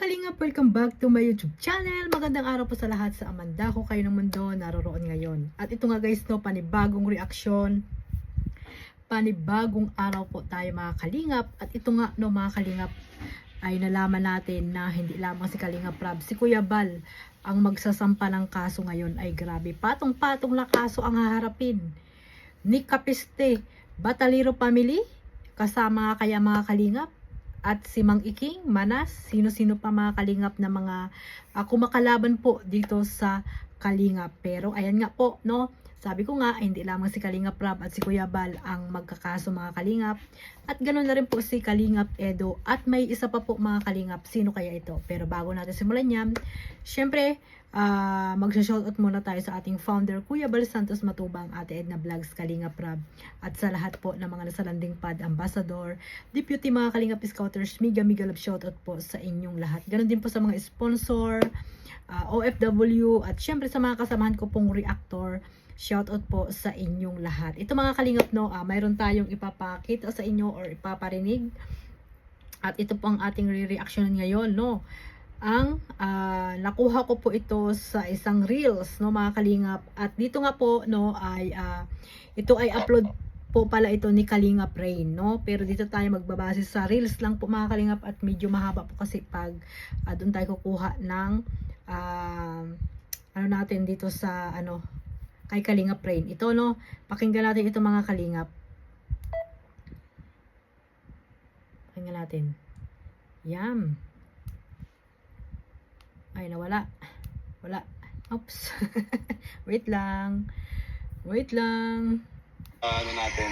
Kalingap, welcome back to my YouTube channel. Magandang araw po sa lahat sa Amanda ko kayo ng mundo naroroon ngayon. At ito nga guys, no, panibagong reaksyon, panibagong araw po tayo mga Kalingap. At ito nga, no, mga Kalingap, ay nalaman natin na hindi lamang si Kalingap Rab, si Kuya Bal ang magsasampa ng kaso ngayon. Ay grabe, patong-patong na kaso ang haharapin ni Kapiste Batalero Family, kasama kaya mga Kalingap, at si Mang Iking, Manas, sino-sino pa mga Kalingap na mga kumakalaban po dito sa Kalingap. Pero ayan nga po, no, sabi ko nga, hindi lamang si Kalingap Rab at si Kuya Bal ang magkakaso mga Kalingap. At ganoon na rin po si Kalingap Edo. At may isa pa po mga Kalingap, sino kaya ito? Pero bago natin simulan yan, syempre, magsha-shoutout muna tayo sa ating founder, Kuya Bal Santos Matubang, Ate Edna Vlogs, Kalingap Rab, at sa lahat po ng mga nasa landing pad, ambassador, deputy mga Kalingap Scouters, Miga love shoutout po sa inyong lahat. Ganon din po sa mga sponsor, OFW, at syempre sa mga kasamahan ko pong reactor, shoutout po sa inyong lahat. Ito mga Kalingap, no, mayroon tayong ipapakita sa inyo or ipaparinig, at ito po ang ating re-reaction ngayon, no. Ang nakuha ko po ito sa isang reels, no mga Kalingap, at dito nga po, no, ay ito ay upload po pala ito ni Kalingap Rain, no, pero dito tayo magbabase sa reels lang po mga Kalingap, at medyo mahaba po kasi pag doon tayo kukuha ng ano natin dito sa ano kay Kalingap Rain. Ito, no, pakinggan natin ito mga Kalingap, pakinggan natin. Yam. Ay, nawala. Wala. Oops. Wait lang. Wait lang. Ano natin?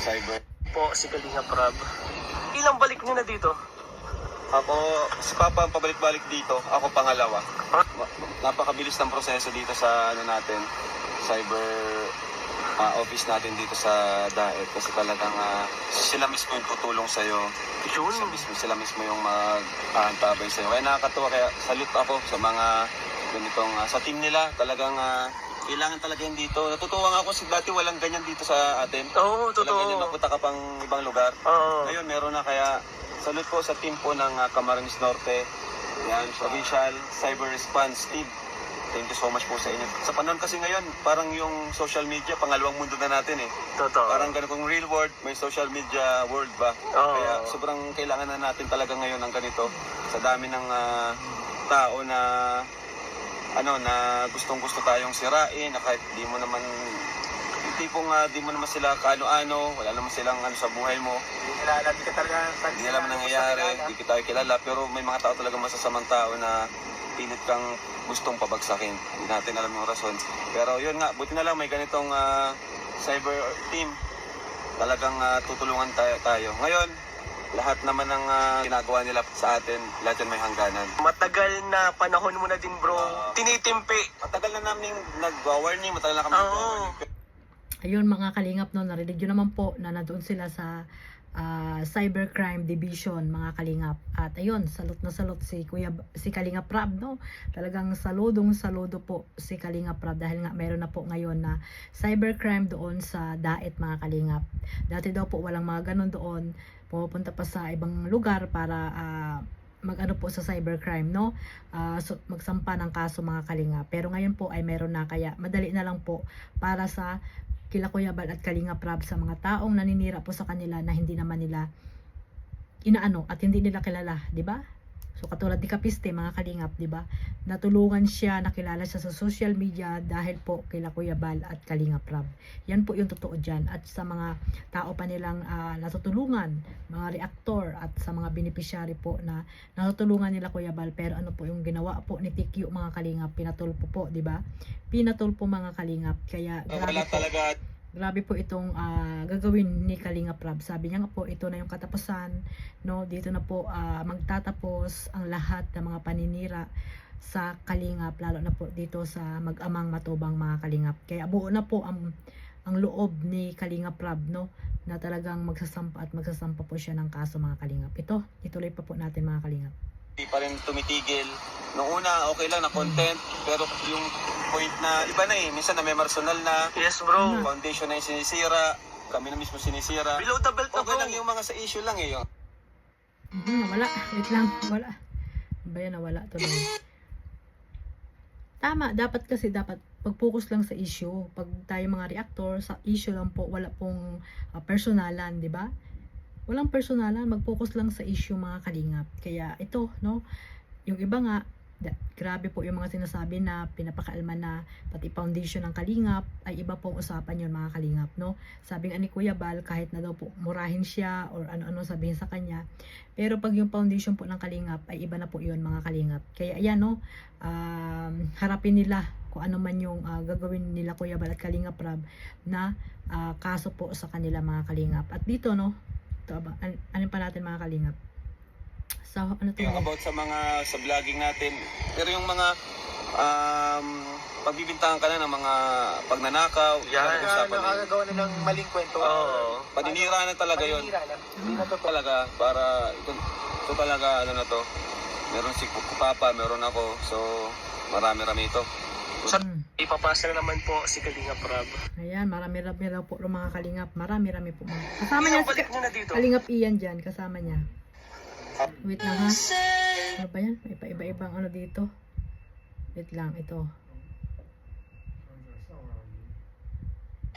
Cyber. Po, si Kalingap Rab. Ilang balik niyo na dito? Ako, si Papa ang pabalik-balik dito. Ako pangalawa. Napakabilis ng proseso dito sa ano natin, cyber office natin dito sa DAET. Kasi talagang sila mismo yung tutulong sa'yo. Yun. Sila mismo yung mag-aantabay sa'yo. Kaya nakakatuwa, kaya salute ako sa mga ganitong, sa team nila. Talagang kailangan talaga yung dito. Natutuwa nga ako kasi dati walang ganyan dito sa atin. Oo, Walang ganyan, totoo. mapunta ka pang ibang lugar. Oo. Ngayon meron na, kaya salute po sa team po ng Camarines Norte. Yan, Provincial Cyber Response Team. Thank you so much po sa inyo. Sa panahon kasi ngayon, parang yung social media, pangalawang mundo na natin eh. Totoo. Parang ganun kung real world, may social media world ba? Oo. Kaya sobrang kailangan na natin talaga ngayon ng ganito. Sa dami ng tao na ano na gustong-gusto tayong sirain, na kahit di mo naman yung tipong di mo naman sila kaano-ano, wala naman silang ano sa buhay mo. Hindi ka talaga. Hindi alam nangyayari, hindi kita kilala, pero may mga tao talaga masasamang tao na pilit kang gustong pabagsakin. Hindi natin alam yung rason. Pero yun nga, buti na lang may ganitong cyber team. Talagang tutulungan tayo. Ngayon, lahat naman ng ginagawa nila sa atin, lahat yan may hangganan. Matagal na panahon mo na din, bro. Tinitimpi. Matagal na namin nag-warning, matagal na kami nag-warning. Ayun mga Kalingap, no, narinig nyo naman po na nandoon sila sa Cybercrime Division mga Kalingap. At ayun, salute na salute si Kalingap Rab, no. Talagang saludo po si Kalingap Rab dahil nga meron na po ngayon na cybercrime doon sa DAET mga Kalingap. Dati daw po walang mga ganun doon, pupunta pa sa ibang lugar para mag-ano po sa cybercrime, no, so, magsampa ng kaso mga Kalingap. Pero ngayon po ay meron na, kaya madali na lang po para sa kila Kuya Bal at Kalingap Rab sa mga taong naninira po sa kanila na hindi naman nila inaano at hindi nila kilala, di ba? So katulad ni Kapiste mga Kalingap, di ba? Natulungan siya, nakilala siya sa social media dahil po kila Kuya Bal at Kalingap Rab. Yan po yung totoo diyan. At sa mga tao pa nilang natutulungan, mga reactor at sa mga beneficiary po na natutulungan nila Kuya Bal, pero ano po yung ginawa po ni TQ mga Kalingap, pinatulpo po, di ba? Pinatulpo mga Kalingap. Kaya Wala talaga. grabe po itong gagawin ni Kalingap Rab. Sabi niya nga po, ito na yung katapusan, no? Dito na po magtatapos ang lahat ng mga paninira sa Kalingap, lalo na po dito sa mag-amang Matubang mga Kalingap. Kaya buo na po ang loob ni Kalingap Rab, no, na talagang magsasampa po siya ng kaso mga Kalingap. Ito, ituloy pa po natin mga Kalingap. Hindi pa rin tumitigil. Noong una, okay lang na content, pero yung point na iba na eh. Minsan na may personal na, Yes, bro. foundation na yung sinisira, kami na mismo sinisira. Below the belt na, Okay bro. lang yung mga sa issue lang eh. Yung Wala, wait lang, wala. Ba yan, nawala tuloy. Tama, dapat pag-focus lang sa issue. Pag tayo mga reactor, sa issue lang po, wala pong personalan, di ba? Walang personalan, mag-focus lang sa issue mga kalingap. Kaya ito, no, yung iba nga, grabe po yung mga sinasabi na pinapakaalma na pati foundation ng kalingap, ay iba pong usapan yun mga kalingap, no? Sabi nga ni Kuya Bal, kahit na daw po murahin siya or ano-ano sabihin sa kanya, pero pag yung foundation po ng kalingap, ay iba na po yun mga kalingap. Kaya ayan, no, harapin nila kung ano man yung gagawin nila Kuya Bal at Kalingap Rab na kaso po sa kanila mga kalingap. At dito, no, ito, ano pa natin mga kalingap? So, ano to? Yung about sa mga sa vlogging natin. Pero yung mga pagbibintangan ka na ng mga pagnanakaw, Yan. usapan na yun. Nakakagawa na ng maling kwento. Oo. Paninira na talaga yun. Paninira na. Hindi na totoo. Talaga, para ito talaga, ano na to. Meron si Papa, meron ako. So, marami-rami ito. Hmm. Ipapasa na naman po si Kalingap Rab. Ayan, marami-rami daw po yung mga kalingap. Marami-rami po mga. Kasama Ilang niya si balik nyo na dito? Kalingap Ian dyan, kasama niya. Wait lang ha. Ano ba yan? May paiba-ibang ano dito. Wait lang, ito.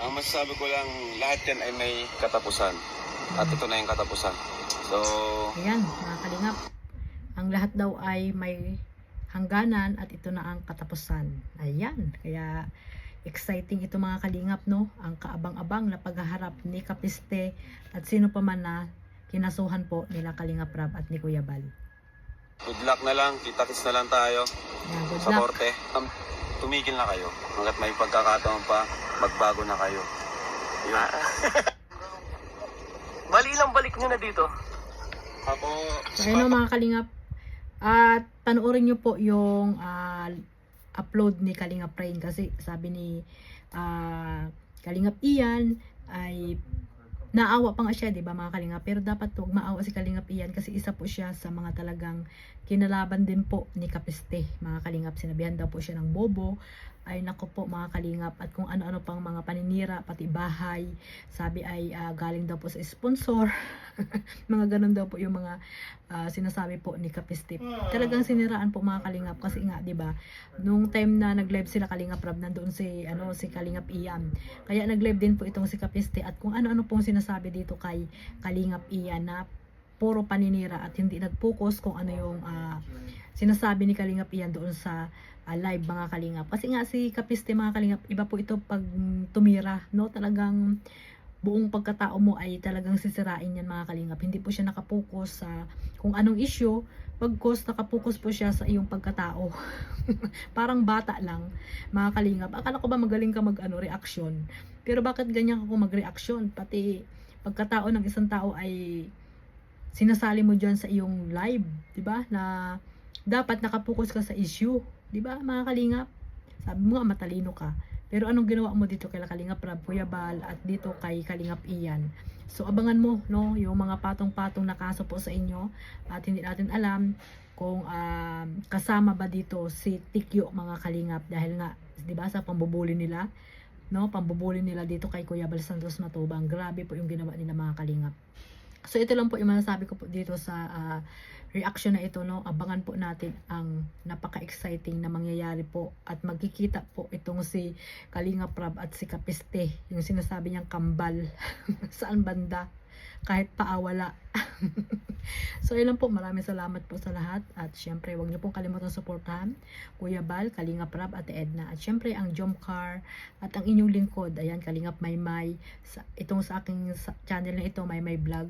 Ang masasabi ko lang, lahat yan ay may katapusan. At ito na yung katapusan. So, Ayan, mga kalingap. Ang lahat daw ay may hangganan at ito na ang katapusan. Ayan, kaya exciting ito mga kalingap, no? Ang kaabang-abang na paghaharap ni Kapiste at sino pa man na kinasuhan po nila Kalingap Rab at ni Kuya Bal. good luck na lang. Kita-kits na lang tayo Ayan, good sa luck. korte. Tumigil na kayo. Hanggat may pagkakataon pa, magbago na kayo. Yun. Bali, ilang balik nyo na dito? Ako, So, ayun o, mga kalingap. At panoorin nyo po yung upload ni Kalingap Rain kasi sabi ni Kalingap Ian ay naawa pa nga siya, di ba mga kalingap? Pero dapat huwag maawa si Kalingap Ian kasi isa po siya sa mga talagang kinalaban din po ni Kapiste, mga kalingap. Sinabihan daw po siya ng bobo. Ay nako po mga kalingap, at kung ano-ano pang mga paninira, pati bahay, sabi ay galing daw po sa sponsor. Mga ganun daw po yung mga sinasabi po ni Kapiste. Talagang siniraan po mga kalingap kasi nga 'di ba, nung time na nag-live sila Kalingap Rab, nandoon si si Kalingap Ian. Kaya nag-live din po itong si Kapiste at kung ano-ano pong sinasabi dito kay Kalingap Ian na puro paninira at hindi nag-focus kung ano yung sinasabi ni Kalingap Ian doon sa live mga kalingap. Kasi nga si Kapiste mga kalingap, iba po ito pag tumira, no? Talagang buong pagkatao mo ay talagang sisirain yan mga kalingap. Hindi po siya nakapokus sa kung anong issue, pagkos nakapokus po siya sa iyong pagkatao. Parang bata lang mga kalingap. Akala ko ba magaling ka reaction? Pero bakit ganyan ako mag-reaction? Pati pagkatao ng isang tao ay sinasali mo dyan sa iyong live, di ba? Na dapat nakapokus ka sa issue, di ba mga kalingap? Sabi mo nga matalino ka. Pero anong ginawa mo dito kay Kalingap Rab, Kuya Bal, at dito kay Kalingap Ian? So abangan mo, no, yung mga patong-patong na kaso po sa inyo. At hindi natin alam kung kasama ba dito si Tikyo mga kalingap, dahil nga, di ba, sa pambubuli nila, no, pambubuli nila dito kay Kuya Bal Santos Matubang. Grabe po yung ginawa nila mga kalingap. So ito lang po yung masasabi ko po dito sa reaction na ito, no. Abangan po natin ang napaka-exciting na mangyayari po at magkikita po itong si Kalingap Rab at si Kapiste, yung sinasabi niyang kambal saan banda, kahit paawala. So yun lang po, maraming salamat po sa lahat at syempre wag niyo pong kalimutan suportahan Kuya Bal, Kalingap Rab at Edna, at syempre ang Jomcar at ang inyong lingkod, ayan, Kalingap Maymay, itong sa aking channel na ito, Maymay Vlog.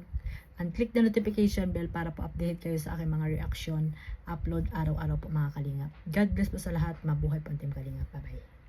And click the notification bell para po update kayo sa aking mga reaction upload araw-araw po mga kalingap. God bless po sa lahat. Mabuhay po ang Team Kalingap. Bye-bye.